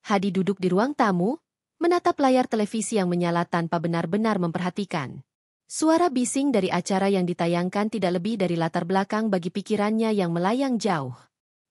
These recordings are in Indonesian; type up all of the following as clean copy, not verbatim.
Hadi duduk di ruang tamu, menatap layar televisi yang menyala tanpa benar-benar memperhatikan. Suara bising dari acara yang ditayangkan tidak lebih dari latar belakang bagi pikirannya yang melayang jauh.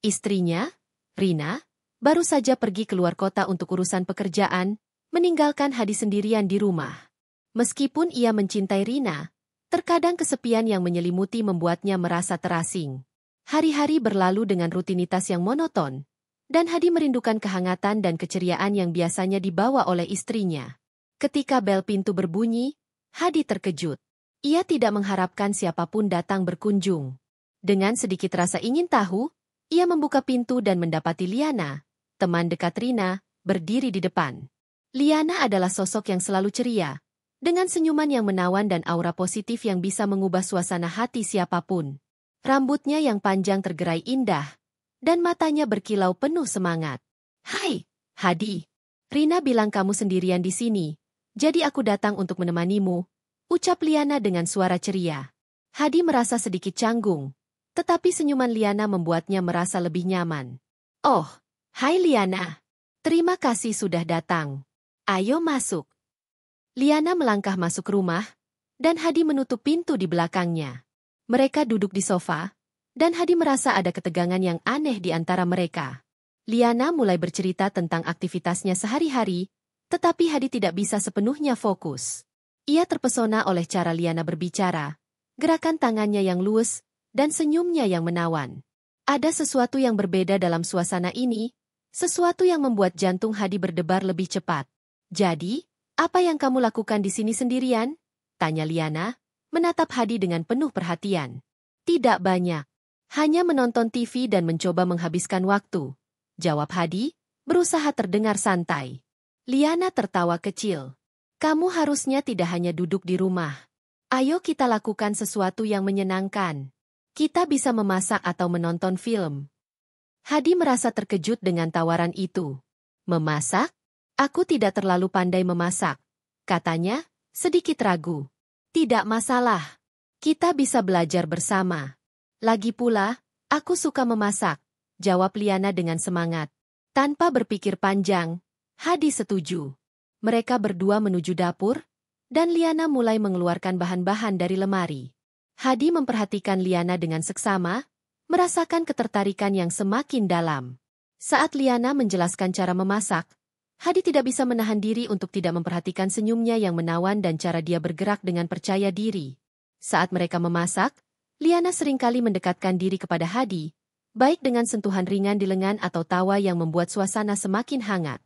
Istrinya, Rina, baru saja pergi keluar kota untuk urusan pekerjaan, meninggalkan Hadi sendirian di rumah. Meskipun ia mencintai Rina, terkadang kesepian yang menyelimuti membuatnya merasa terasing. Hari-hari berlalu dengan rutinitas yang monoton, dan Hadi merindukan kehangatan dan keceriaan yang biasanya dibawa oleh istrinya. Ketika bel pintu berbunyi, Hadi terkejut. Ia tidak mengharapkan siapapun datang berkunjung. Dengan sedikit rasa ingin tahu, ia membuka pintu dan mendapati Liana, teman dekat Rina, berdiri di depan. Liana adalah sosok yang selalu ceria, dengan senyuman yang menawan dan aura positif yang bisa mengubah suasana hati siapapun. Rambutnya yang panjang tergerai indah, dan matanya berkilau penuh semangat. "Hai, Hadi. Rina bilang kamu sendirian di sini. Jadi aku datang untuk menemanimu," ucap Liana dengan suara ceria. Hadi merasa sedikit canggung, tetapi senyuman Liana membuatnya merasa lebih nyaman. "Oh, hai Liana. Terima kasih sudah datang. Ayo masuk." Liana melangkah masuk rumah, dan Hadi menutup pintu di belakangnya. Mereka duduk di sofa, dan Hadi merasa ada ketegangan yang aneh di antara mereka. Liana mulai bercerita tentang aktivitasnya sehari-hari, tetapi Hadi tidak bisa sepenuhnya fokus. Ia terpesona oleh cara Liana berbicara, gerakan tangannya yang luwes, dan senyumnya yang menawan. Ada sesuatu yang berbeda dalam suasana ini, sesuatu yang membuat jantung Hadi berdebar lebih cepat. "Jadi, apa yang kamu lakukan di sini sendirian?" tanya Liana, menatap Hadi dengan penuh perhatian. "Tidak banyak. Hanya menonton TV dan mencoba menghabiskan waktu," jawab Hadi, berusaha terdengar santai. Liana tertawa kecil. "Kamu harusnya tidak hanya duduk di rumah. Ayo kita lakukan sesuatu yang menyenangkan. Kita bisa memasak atau menonton film." Hadi merasa terkejut dengan tawaran itu. "Memasak? Aku tidak terlalu pandai memasak," katanya, sedikit ragu. "Tidak masalah. Kita bisa belajar bersama. Lagi pula, aku suka memasak," jawab Liana dengan semangat. Tanpa berpikir panjang, Hadi setuju. Mereka berdua menuju dapur, dan Liana mulai mengeluarkan bahan-bahan dari lemari. Hadi memperhatikan Liana dengan seksama, merasakan ketertarikan yang semakin dalam. Saat Liana menjelaskan cara memasak, Hadi tidak bisa menahan diri untuk tidak memperhatikan senyumnya yang menawan dan cara dia bergerak dengan percaya diri. Saat mereka memasak, Liana seringkali mendekatkan diri kepada Hadi, baik dengan sentuhan ringan di lengan atau tawa yang membuat suasana semakin hangat.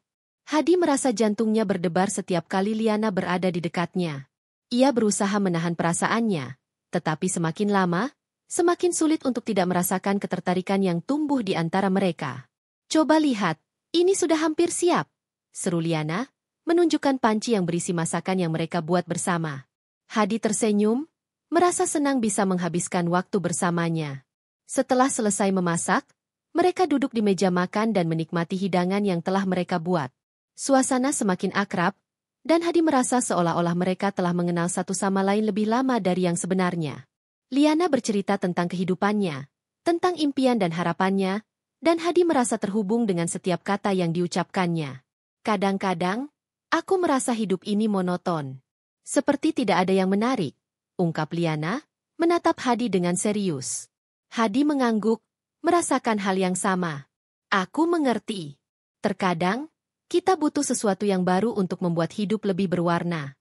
Hadi merasa jantungnya berdebar setiap kali Liana berada di dekatnya. Ia berusaha menahan perasaannya, tetapi semakin lama, semakin sulit untuk tidak merasakan ketertarikan yang tumbuh di antara mereka. "Coba lihat, ini sudah hampir siap," seru Liana, menunjukkan panci yang berisi masakan yang mereka buat bersama. Hadi tersenyum, merasa senang bisa menghabiskan waktu bersamanya. Setelah selesai memasak, mereka duduk di meja makan dan menikmati hidangan yang telah mereka buat. Suasana semakin akrab, dan Hadi merasa seolah-olah mereka telah mengenal satu sama lain lebih lama dari yang sebenarnya. Liana bercerita tentang kehidupannya, tentang impian dan harapannya, dan Hadi merasa terhubung dengan setiap kata yang diucapkannya. "Kadang-kadang, aku merasa hidup ini monoton. Seperti tidak ada yang menarik," ungkap Liana, menatap Hadi dengan serius. Hadi mengangguk, merasakan hal yang sama. "Aku mengerti. Terkadang, kita butuh sesuatu yang baru untuk membuat hidup lebih berwarna."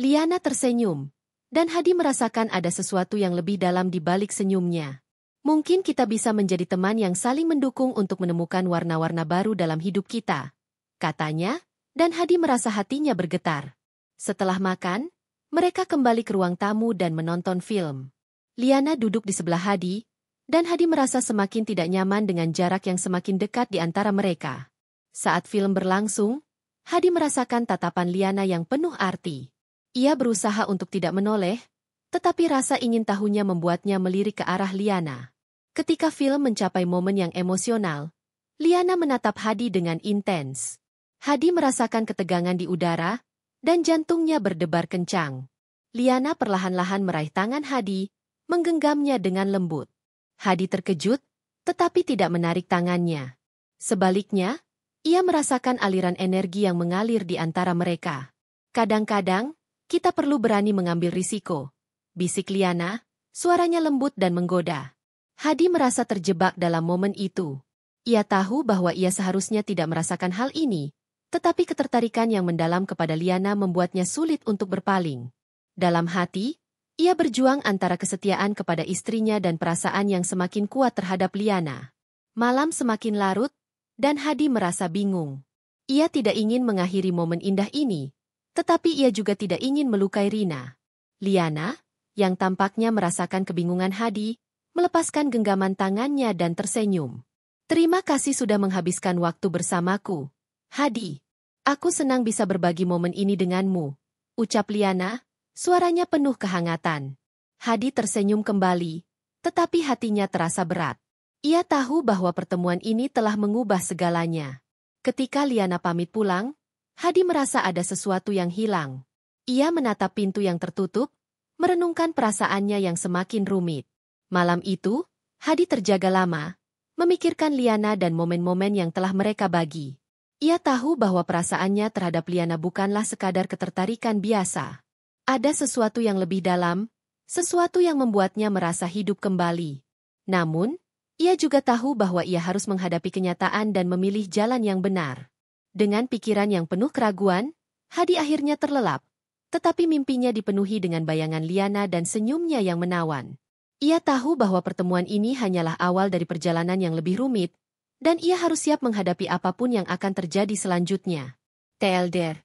Liana tersenyum, dan Hadi merasakan ada sesuatu yang lebih dalam di balik senyumnya. "Mungkin kita bisa menjadi teman yang saling mendukung untuk menemukan warna-warna baru dalam hidup kita," katanya, dan Hadi merasa hatinya bergetar. Setelah makan, mereka kembali ke ruang tamu dan menonton film. Liana duduk di sebelah Hadi, dan Hadi merasa semakin tidak nyaman dengan jarak yang semakin dekat di antara mereka. Saat film berlangsung, Hadi merasakan tatapan Liana yang penuh arti. Ia berusaha untuk tidak menoleh, tetapi rasa ingin tahunya membuatnya melirik ke arah Liana. Ketika film mencapai momen yang emosional, Liana menatap Hadi dengan intens. Hadi merasakan ketegangan di udara, dan jantungnya berdebar kencang. Liana perlahan-lahan meraih tangan Hadi, menggenggamnya dengan lembut. Hadi terkejut, tetapi tidak menarik tangannya. Sebaliknya, Ia merasakan aliran energi yang mengalir di antara mereka. Kadang-kadang, kita perlu berani mengambil risiko, bisik Liana, suaranya lembut dan menggoda. Hadi merasa terjebak dalam momen itu. Ia tahu bahwa ia seharusnya tidak merasakan hal ini, tetapi ketertarikan yang mendalam kepada Liana membuatnya sulit untuk berpaling. Dalam hati, ia berjuang antara kesetiaan kepada istrinya dan perasaan yang semakin kuat terhadap Liana. Malam semakin larut, dan Hadi merasa bingung. Ia tidak ingin mengakhiri momen indah ini, tetapi ia juga tidak ingin melukai Rina. Liana, yang tampaknya merasakan kebingungan Hadi, melepaskan genggaman tangannya dan tersenyum. Terima kasih sudah menghabiskan waktu bersamaku, Hadi. Aku senang bisa berbagi momen ini denganmu, ucap Liana, suaranya penuh kehangatan. Hadi tersenyum kembali, tetapi hatinya terasa berat. Ia tahu bahwa pertemuan ini telah mengubah segalanya. Ketika Liana pamit pulang, Hadi merasa ada sesuatu yang hilang. Ia menatap pintu yang tertutup, merenungkan perasaannya yang semakin rumit. Malam itu, Hadi terjaga lama, memikirkan Liana dan momen-momen yang telah mereka bagi. Ia tahu bahwa perasaannya terhadap Liana bukanlah sekadar ketertarikan biasa. Ada sesuatu yang lebih dalam, sesuatu yang membuatnya merasa hidup kembali. Namun, ia juga tahu bahwa ia harus menghadapi kenyataan dan memilih jalan yang benar. Dengan pikiran yang penuh keraguan, Hadi akhirnya terlelap, tetapi mimpinya dipenuhi dengan bayangan Liana dan senyumnya yang menawan. Ia tahu bahwa pertemuan ini hanyalah awal dari perjalanan yang lebih rumit, dan ia harus siap menghadapi apapun yang akan terjadi selanjutnya. TLDR.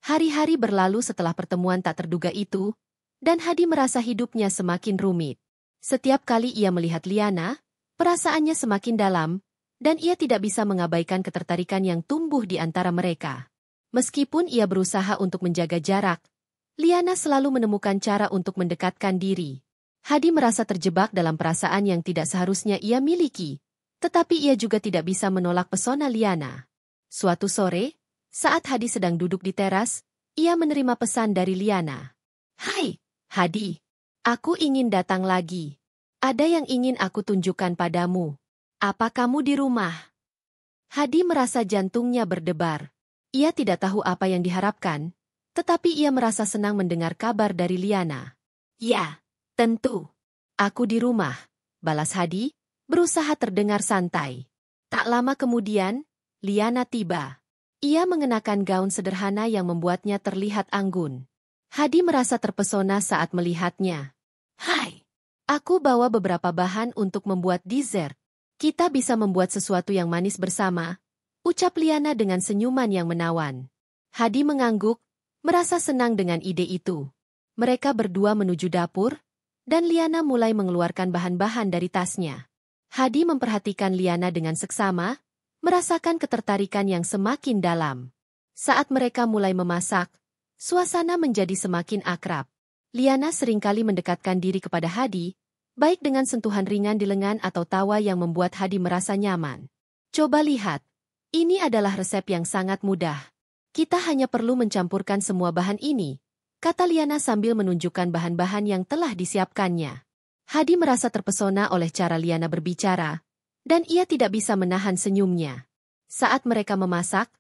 Hari-hari berlalu setelah pertemuan tak terduga itu, dan Hadi merasa hidupnya semakin rumit. Setiap kali ia melihat Liana, perasaannya semakin dalam, dan ia tidak bisa mengabaikan ketertarikan yang tumbuh di antara mereka. Meskipun ia berusaha untuk menjaga jarak, Liana selalu menemukan cara untuk mendekatkan diri. Hadi merasa terjebak dalam perasaan yang tidak seharusnya ia miliki, tetapi ia juga tidak bisa menolak pesona Liana. Suatu sore, saat Hadi sedang duduk di teras, ia menerima pesan dari Liana. "Hai, Hadi. Aku ingin datang lagi. Ada yang ingin aku tunjukkan padamu. Apa kamu di rumah?" Hadi merasa jantungnya berdebar. Ia tidak tahu apa yang diharapkan, tetapi ia merasa senang mendengar kabar dari Liana. "Ya, tentu. Aku di rumah," balas Hadi, berusaha terdengar santai. Tak lama kemudian, Liana tiba. Ia mengenakan gaun sederhana yang membuatnya terlihat anggun. Hadi merasa terpesona saat melihatnya. "Hai, aku bawa beberapa bahan untuk membuat dessert. Kita bisa membuat sesuatu yang manis bersama," ucap Liana dengan senyuman yang menawan. Hadi mengangguk, merasa senang dengan ide itu. Mereka berdua menuju dapur, dan Liana mulai mengeluarkan bahan-bahan dari tasnya. Hadi memperhatikan Liana dengan seksama, merasakan ketertarikan yang semakin dalam. Saat mereka mulai memasak, suasana menjadi semakin akrab. Liana seringkali mendekatkan diri kepada Hadi, baik dengan sentuhan ringan di lengan atau tawa yang membuat Hadi merasa nyaman. "Coba lihat, ini adalah resep yang sangat mudah. Kita hanya perlu mencampurkan semua bahan ini," kata Liana sambil menunjukkan bahan-bahan yang telah disiapkannya. Hadi merasa terpesona oleh cara Liana berbicara, dan ia tidak bisa menahan senyumnya. Saat mereka memasak,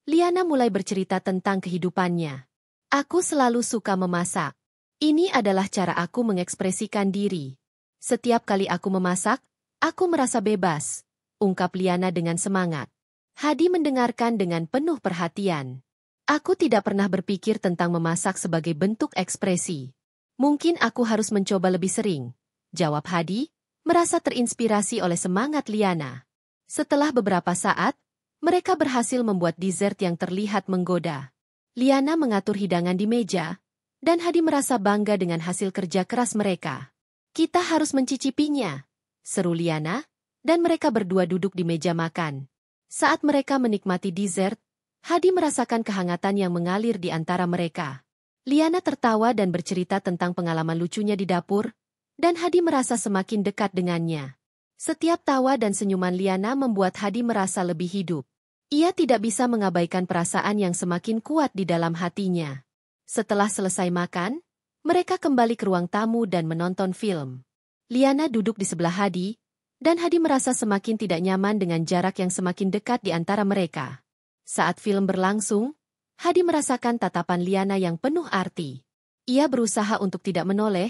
Liana mulai bercerita tentang kehidupannya. "Aku selalu suka memasak. Ini adalah cara aku mengekspresikan diri. Setiap kali aku memasak, aku merasa bebas," ungkap Liana dengan semangat. Hadi mendengarkan dengan penuh perhatian. "Aku tidak pernah berpikir tentang memasak sebagai bentuk ekspresi. Mungkin aku harus mencoba lebih sering," jawab Hadi, merasa terinspirasi oleh semangat Liana. Setelah beberapa saat, mereka berhasil membuat dessert yang terlihat menggoda. Liana mengatur hidangan di meja, dan Hadi merasa bangga dengan hasil kerja keras mereka. "Kita harus mencicipinya," seru Liana, dan mereka berdua duduk di meja makan. Saat mereka menikmati dessert, Hadi merasakan kehangatan yang mengalir di antara mereka. Liana tertawa dan bercerita tentang pengalaman lucunya di dapur, dan Hadi merasa semakin dekat dengannya. Setiap tawa dan senyuman Liana membuat Hadi merasa lebih hidup. Ia tidak bisa mengabaikan perasaan yang semakin kuat di dalam hatinya. Setelah selesai makan, mereka kembali ke ruang tamu dan menonton film. Liana duduk di sebelah Hadi, dan Hadi merasa semakin tidak nyaman dengan jarak yang semakin dekat di antara mereka. Saat film berlangsung, Hadi merasakan tatapan Liana yang penuh arti. Ia berusaha untuk tidak menoleh,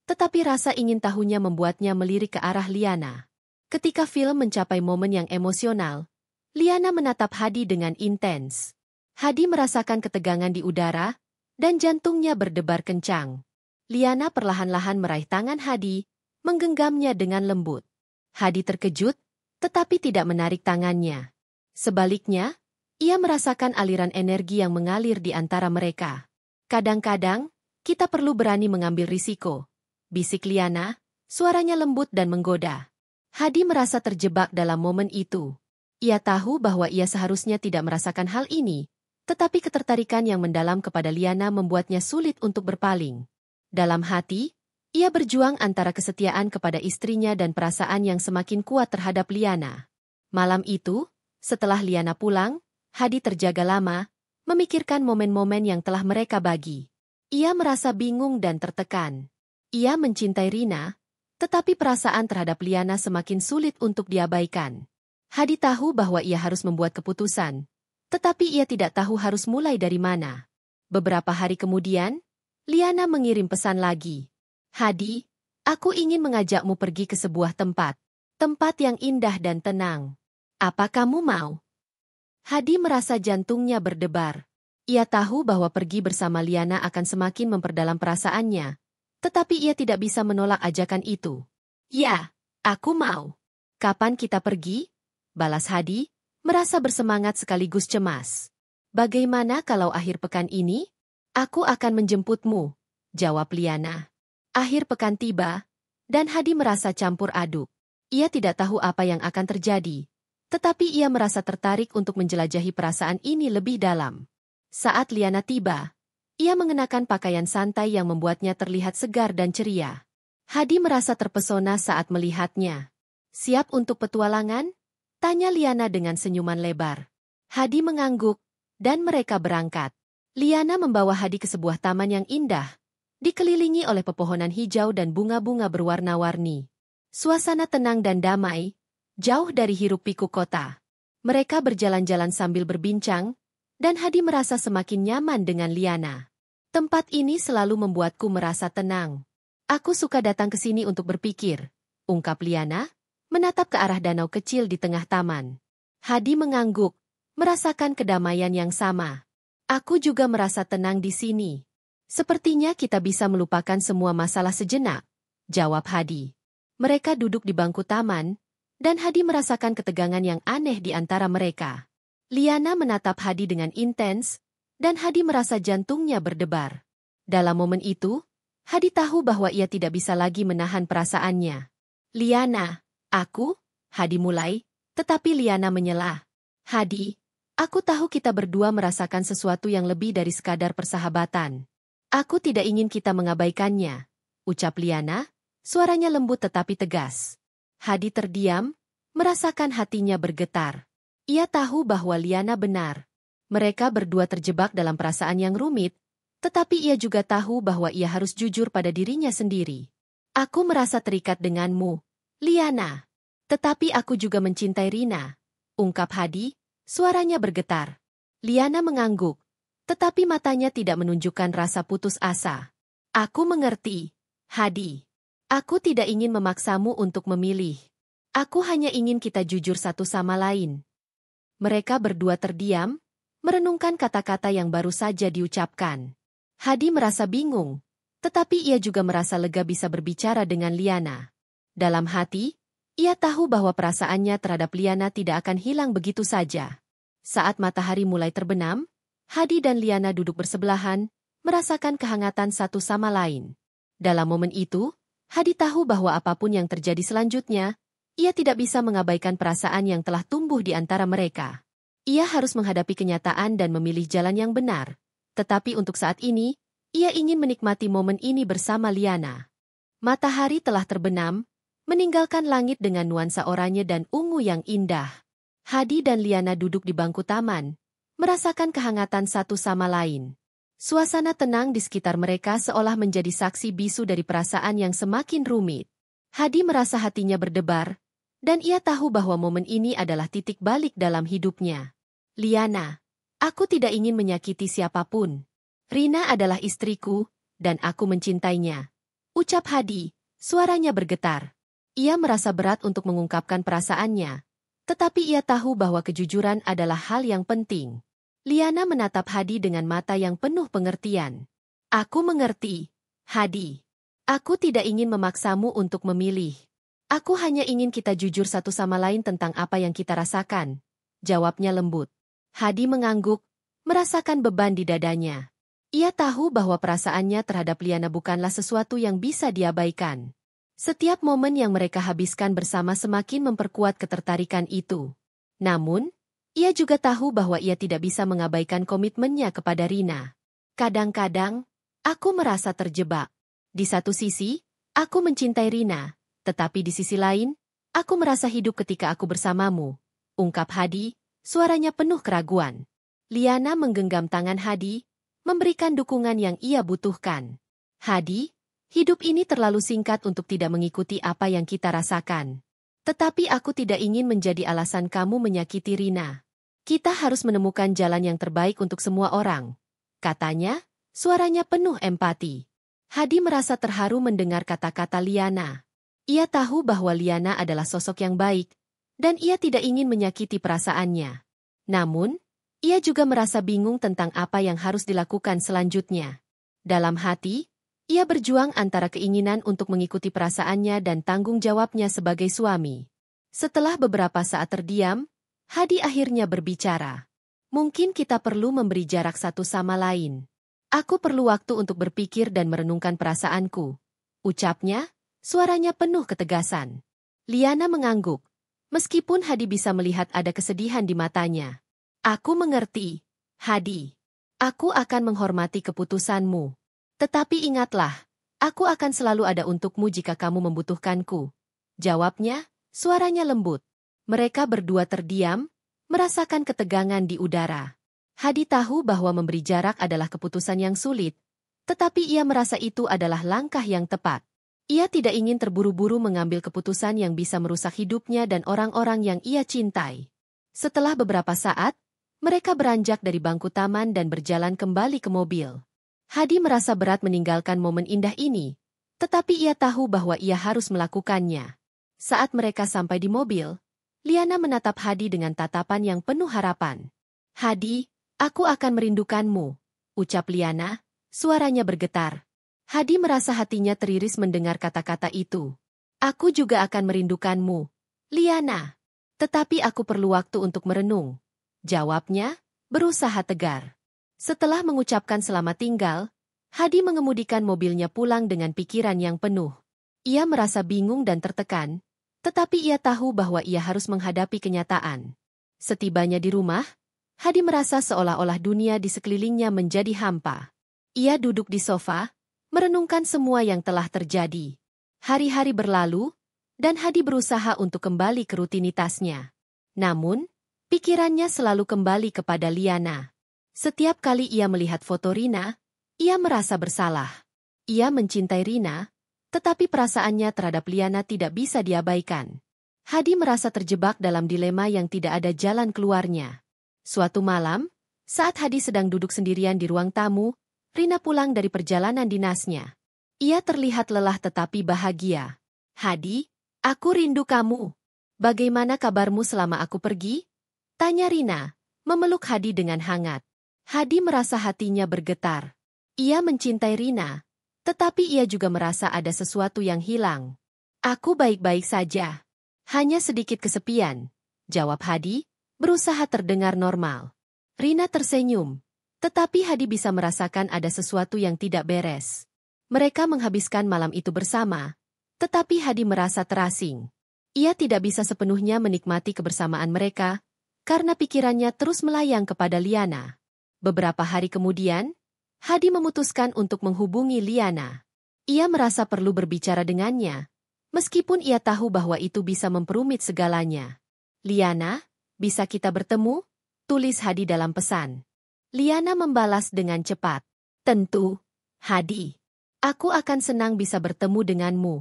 tetapi rasa ingin tahunya membuatnya melirik ke arah Liana. Ketika film mencapai momen yang emosional, Liana menatap Hadi dengan intens. Hadi merasakan ketegangan di udara, dan jantungnya berdebar kencang. Liana perlahan-lahan meraih tangan Hadi, menggenggamnya dengan lembut. Hadi terkejut, tetapi tidak menarik tangannya. Sebaliknya, ia merasakan aliran energi yang mengalir di antara mereka. Kadang-kadang, kita perlu berani mengambil risiko, bisik Liana, suaranya lembut dan menggoda. Hadi merasa terjebak dalam momen itu. Ia tahu bahwa ia seharusnya tidak merasakan hal ini, tetapi ketertarikan yang mendalam kepada Liana membuatnya sulit untuk berpaling. Dalam hati, ia berjuang antara kesetiaan kepada istrinya dan perasaan yang semakin kuat terhadap Liana. Malam itu, setelah Liana pulang, Hadi terjaga lama, memikirkan momen-momen yang telah mereka bagi. Ia merasa bingung dan tertekan. Ia mencintai Rina, tetapi perasaan terhadap Liana semakin sulit untuk diabaikan. Hadi tahu bahwa ia harus membuat keputusan, tetapi ia tidak tahu harus mulai dari mana. Beberapa hari kemudian, Liana mengirim pesan lagi. Hadi, aku ingin mengajakmu pergi ke sebuah tempat yang indah dan tenang. Apa kamu mau? Hadi merasa jantungnya berdebar. Ia tahu bahwa pergi bersama Liana akan semakin memperdalam perasaannya, tetapi ia tidak bisa menolak ajakan itu. Ya, aku mau. Kapan kita pergi? Balas Hadi, merasa bersemangat sekaligus cemas. Bagaimana kalau akhir pekan ini? Aku akan menjemputmu, jawab Liana. Akhir pekan tiba, dan Hadi merasa campur aduk. Ia tidak tahu apa yang akan terjadi, tetapi ia merasa tertarik untuk menjelajahi perasaan ini lebih dalam. Saat Liana tiba, ia mengenakan pakaian santai yang membuatnya terlihat segar dan ceria. Hadi merasa terpesona saat melihatnya. Siap untuk petualangan? Tanya Liana dengan senyuman lebar. Hadi mengangguk, dan mereka berangkat. Liana membawa Hadi ke sebuah taman yang indah, dikelilingi oleh pepohonan hijau dan bunga-bunga berwarna-warni. Suasana tenang dan damai, jauh dari hiruk-pikuk kota. Mereka berjalan-jalan sambil berbincang, dan Hadi merasa semakin nyaman dengan Liana. Tempat ini selalu membuatku merasa tenang. Aku suka datang ke sini untuk berpikir, ungkap Liana, menatap ke arah danau kecil di tengah taman. Hadi mengangguk, merasakan kedamaian yang sama. Aku juga merasa tenang di sini. Sepertinya kita bisa melupakan semua masalah sejenak, jawab Hadi. Mereka duduk di bangku taman, dan Hadi merasakan ketegangan yang aneh di antara mereka. Liana menatap Hadi dengan intens, dan Hadi merasa jantungnya berdebar. Dalam momen itu, Hadi tahu bahwa ia tidak bisa lagi menahan perasaannya. Liana, Hadi mulai, tetapi Liana menyela. Hadi, aku tahu kita berdua merasakan sesuatu yang lebih dari sekadar persahabatan. Aku tidak ingin kita mengabaikannya, ucap Liana, suaranya lembut tetapi tegas. Hadi terdiam, merasakan hatinya bergetar. Ia tahu bahwa Liana benar. Mereka berdua terjebak dalam perasaan yang rumit, tetapi ia juga tahu bahwa ia harus jujur pada dirinya sendiri. Aku merasa terikat denganmu, Liana. Tetapi aku juga mencintai Rina, ungkap Hadi, suaranya bergetar. Liana mengangguk, tetapi matanya tidak menunjukkan rasa putus asa. Aku mengerti, Hadi. Aku tidak ingin memaksamu untuk memilih. Aku hanya ingin kita jujur satu sama lain. Mereka berdua terdiam, merenungkan kata-kata yang baru saja diucapkan. Hadi merasa bingung, tetapi ia juga merasa lega bisa berbicara dengan Liana. Dalam hati, ia tahu bahwa perasaannya terhadap Liana tidak akan hilang begitu saja. Saat matahari mulai terbenam, Hadi dan Liana duduk bersebelahan, merasakan kehangatan satu sama lain. Dalam momen itu, Hadi tahu bahwa apapun yang terjadi selanjutnya, ia tidak bisa mengabaikan perasaan yang telah tumbuh di antara mereka. Ia harus menghadapi kenyataan dan memilih jalan yang benar. Tetapi untuk saat ini, ia ingin menikmati momen ini bersama Liana. Matahari telah terbenam, meninggalkan langit dengan nuansa oranye dan ungu yang indah. Hadi dan Liana duduk di bangku taman, merasakan kehangatan satu sama lain. Suasana tenang di sekitar mereka seolah menjadi saksi bisu dari perasaan yang semakin rumit. Hadi merasa hatinya berdebar, dan ia tahu bahwa momen ini adalah titik balik dalam hidupnya. Liana, aku tidak ingin menyakiti siapapun. Rina adalah istriku, dan aku mencintainya. Ucap Hadi, suaranya bergetar. Ia merasa berat untuk mengungkapkan perasaannya. Tetapi ia tahu bahwa kejujuran adalah hal yang penting. Liana menatap Hadi dengan mata yang penuh pengertian. Aku mengerti, Hadi. Aku tidak ingin memaksamu untuk memilih. Aku hanya ingin kita jujur satu sama lain tentang apa yang kita rasakan. Jawabnya lembut. Hadi mengangguk, merasakan beban di dadanya. Ia tahu bahwa perasaannya terhadap Liana bukanlah sesuatu yang bisa diabaikan. Setiap momen yang mereka habiskan bersama semakin memperkuat ketertarikan itu. Namun, ia juga tahu bahwa ia tidak bisa mengabaikan komitmennya kepada Rina. Kadang-kadang, aku merasa terjebak. Di satu sisi, aku mencintai Rina, tetapi di sisi lain, aku merasa hidup ketika aku bersamamu. Ungkap Hadi, suaranya penuh keraguan. Liana menggenggam tangan Hadi, memberikan dukungan yang ia butuhkan. Hadi, hidup ini terlalu singkat untuk tidak mengikuti apa yang kita rasakan. Tetapi aku tidak ingin menjadi alasan kamu menyakiti Rina. Kita harus menemukan jalan yang terbaik untuk semua orang. Katanya, suaranya penuh empati. Hadi merasa terharu mendengar kata-kata Liana. Ia tahu bahwa Liana adalah sosok yang baik, dan ia tidak ingin menyakiti perasaannya. Namun, ia juga merasa bingung tentang apa yang harus dilakukan selanjutnya. Dalam hati, ia berjuang antara keinginan untuk mengikuti perasaannya dan tanggung jawabnya sebagai suami. Setelah beberapa saat terdiam, Hadi akhirnya berbicara. Mungkin kita perlu memberi jarak satu sama lain. Aku perlu waktu untuk berpikir dan merenungkan perasaanku. Ucapnya, suaranya penuh ketegasan. Liana mengangguk. Meskipun Hadi bisa melihat ada kesedihan di matanya. Aku mengerti, Hadi. Aku akan menghormati keputusanmu. Tetapi ingatlah, aku akan selalu ada untukmu jika kamu membutuhkanku. Jawabnya, suaranya lembut. Mereka berdua terdiam, merasakan ketegangan di udara. Hadi tahu bahwa memberi jarak adalah keputusan yang sulit, tetapi ia merasa itu adalah langkah yang tepat. Ia tidak ingin terburu-buru mengambil keputusan yang bisa merusak hidupnya dan orang-orang yang ia cintai. Setelah beberapa saat, mereka beranjak dari bangku taman dan berjalan kembali ke mobil. Hadi merasa berat meninggalkan momen indah ini, tetapi ia tahu bahwa ia harus melakukannya. Saat mereka sampai di mobil, Liana menatap Hadi dengan tatapan yang penuh harapan. Hadi, aku akan merindukanmu, ucap Liana, suaranya bergetar. Hadi merasa hatinya teriris mendengar kata-kata itu. Aku juga akan merindukanmu, Liana. Tetapi aku perlu waktu untuk merenung. Jawabnya, berusaha tegar. Setelah mengucapkan selamat tinggal, Hadi mengemudikan mobilnya pulang dengan pikiran yang penuh. Ia merasa bingung dan tertekan, tetapi ia tahu bahwa ia harus menghadapi kenyataan. Setibanya di rumah, Hadi merasa seolah-olah dunia di sekelilingnya menjadi hampa. Ia duduk di sofa, merenungkan semua yang telah terjadi. Hari-hari berlalu, dan Hadi berusaha untuk kembali ke rutinitasnya. Namun, pikirannya selalu kembali kepada Liana. Setiap kali ia melihat foto Rina, ia merasa bersalah. Ia mencintai Rina, tetapi perasaannya terhadap Liana tidak bisa diabaikan. Hadi merasa terjebak dalam dilema yang tidak ada jalan keluarnya. Suatu malam, saat Hadi sedang duduk sendirian di ruang tamu, Rina pulang dari perjalanan dinasnya. Ia terlihat lelah tetapi bahagia. Hadi, aku rindu kamu. Bagaimana kabarmu selama aku pergi? Tanya Rina, memeluk Hadi dengan hangat. Hadi merasa hatinya bergetar. Ia mencintai Rina, tetapi ia juga merasa ada sesuatu yang hilang. Aku baik-baik saja. Hanya sedikit kesepian, jawab Hadi, berusaha terdengar normal. Rina tersenyum, tetapi Hadi bisa merasakan ada sesuatu yang tidak beres. Mereka menghabiskan malam itu bersama, tetapi Hadi merasa terasing. Ia tidak bisa sepenuhnya menikmati kebersamaan mereka, karena pikirannya terus melayang kepada Liana. Beberapa hari kemudian, Hadi memutuskan untuk menghubungi Liana. Ia merasa perlu berbicara dengannya, meskipun ia tahu bahwa itu bisa memperumit segalanya. Liana, bisa kita bertemu? Tulis Hadi dalam pesan. Liana membalas dengan cepat. Tentu, Hadi. Aku akan senang bisa bertemu denganmu.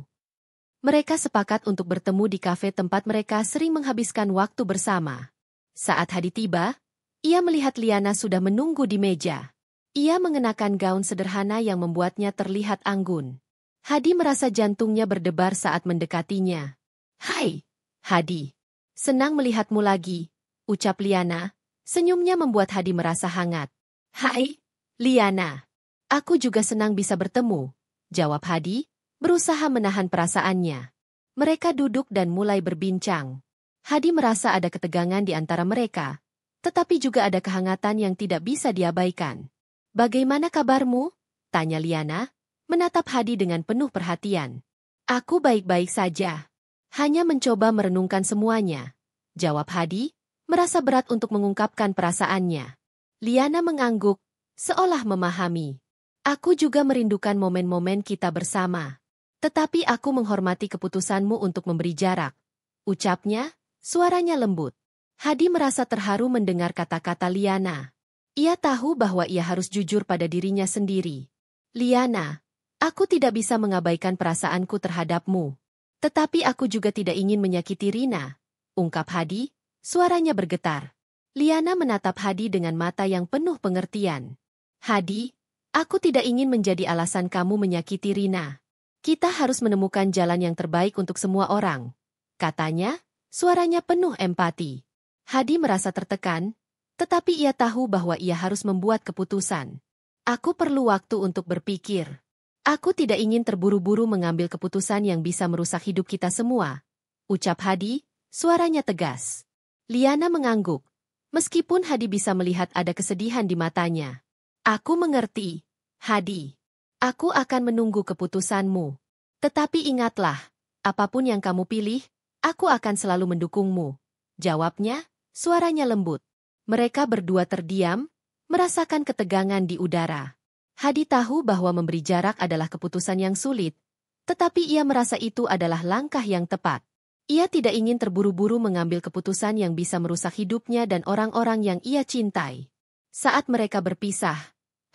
Mereka sepakat untuk bertemu di kafe tempat mereka sering menghabiskan waktu bersama. Saat Hadi tiba, Ia melihat Liana sudah menunggu di meja. Ia mengenakan gaun sederhana yang membuatnya terlihat anggun. Hadi merasa jantungnya berdebar saat mendekatinya. "Hai, Hadi. Senang melihatmu lagi," ucap Liana. Senyumnya membuat Hadi merasa hangat. "Hai, Liana. Aku juga senang bisa bertemu," jawab Hadi, berusaha menahan perasaannya. Mereka duduk dan mulai berbincang. Hadi merasa ada ketegangan di antara mereka, tetapi juga ada kehangatan yang tidak bisa diabaikan. "Bagaimana kabarmu?" tanya Liana, menatap Hadi dengan penuh perhatian. "Aku baik-baik saja. Hanya mencoba merenungkan semuanya," jawab Hadi, merasa berat untuk mengungkapkan perasaannya. Liana mengangguk, seolah memahami. "Aku juga merindukan momen-momen kita bersama. Tetapi aku menghormati keputusanmu untuk memberi jarak," ucapnya, suaranya lembut. Hadi merasa terharu mendengar kata-kata Liana. Ia tahu bahwa ia harus jujur pada dirinya sendiri. "Liana, aku tidak bisa mengabaikan perasaanku terhadapmu. Tetapi aku juga tidak ingin menyakiti Rina," ungkap Hadi, suaranya bergetar. Liana menatap Hadi dengan mata yang penuh pengertian. "Hadi, aku tidak ingin menjadi alasan kamu menyakiti Rina. Kita harus menemukan jalan yang terbaik untuk semua orang," katanya, suaranya penuh empati. Hadi merasa tertekan, tetapi ia tahu bahwa ia harus membuat keputusan. "Aku perlu waktu untuk berpikir. Aku tidak ingin terburu-buru mengambil keputusan yang bisa merusak hidup kita semua," ucap Hadi, suaranya tegas. Liana mengangguk. Meskipun Hadi bisa melihat ada kesedihan di matanya. "Aku mengerti, Hadi. Aku akan menunggu keputusanmu. Tetapi ingatlah, apapun yang kamu pilih, aku akan selalu mendukungmu," jawabnya, suaranya lembut. Mereka berdua terdiam, merasakan ketegangan di udara. Hadi tahu bahwa memberi jarak adalah keputusan yang sulit, tetapi ia merasa itu adalah langkah yang tepat. Ia tidak ingin terburu-buru mengambil keputusan yang bisa merusak hidupnya dan orang-orang yang ia cintai. Saat mereka berpisah,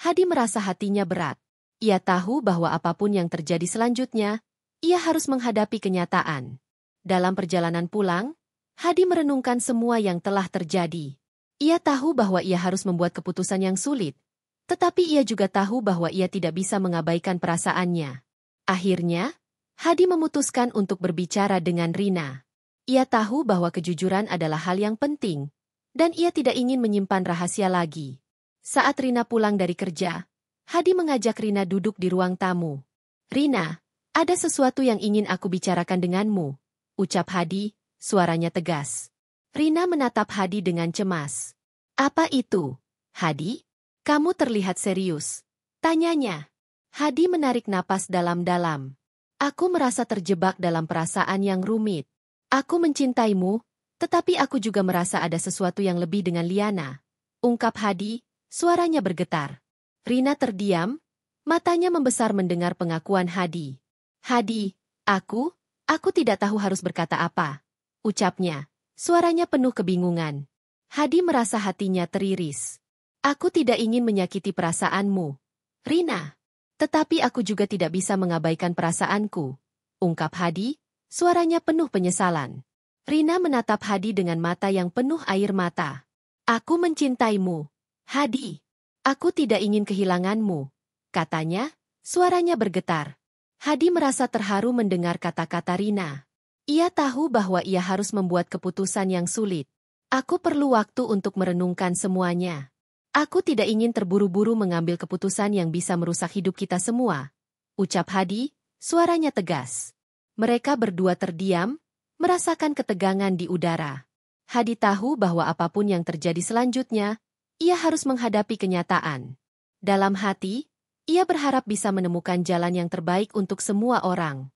Hadi merasa hatinya berat. Ia tahu bahwa apapun yang terjadi selanjutnya, ia harus menghadapi kenyataan. Dalam perjalanan pulang, Hadi merenungkan semua yang telah terjadi. Ia tahu bahwa ia harus membuat keputusan yang sulit, tetapi ia juga tahu bahwa ia tidak bisa mengabaikan perasaannya. Akhirnya, Hadi memutuskan untuk berbicara dengan Rina. Ia tahu bahwa kejujuran adalah hal yang penting, dan ia tidak ingin menyimpan rahasia lagi. Saat Rina pulang dari kerja, Hadi mengajak Rina duduk di ruang tamu. "Rina, ada sesuatu yang ingin aku bicarakan denganmu," ucap Hadi, suaranya tegas. Rina menatap Hadi dengan cemas. "Apa itu, Hadi? Kamu terlihat serius," tanyanya. Hadi menarik napas dalam-dalam. "Aku merasa terjebak dalam perasaan yang rumit. Aku mencintaimu, tetapi aku juga merasa ada sesuatu yang lebih dengan Liana," ungkap Hadi, suaranya bergetar. Rina terdiam, matanya membesar mendengar pengakuan Hadi. "Hadi, aku tidak tahu harus berkata apa," ucapnya, suaranya penuh kebingungan. Hadi merasa hatinya teriris. "Aku tidak ingin menyakiti perasaanmu, Rina. Tetapi aku juga tidak bisa mengabaikan perasaanku," ungkap Hadi, suaranya penuh penyesalan. Rina menatap Hadi dengan mata yang penuh air mata. "Aku mencintaimu, Hadi. Aku tidak ingin kehilanganmu," katanya, suaranya bergetar. Hadi merasa terharu mendengar kata-kata Rina. Ia tahu bahwa ia harus membuat keputusan yang sulit. "Aku perlu waktu untuk merenungkan semuanya. Aku tidak ingin terburu-buru mengambil keputusan yang bisa merusak hidup kita semua," ucap Hadi, suaranya tegas. Mereka berdua terdiam, merasakan ketegangan di udara. Hadi tahu bahwa apapun yang terjadi selanjutnya, ia harus menghadapi kenyataan. Dalam hati, ia berharap bisa menemukan jalan yang terbaik untuk semua orang.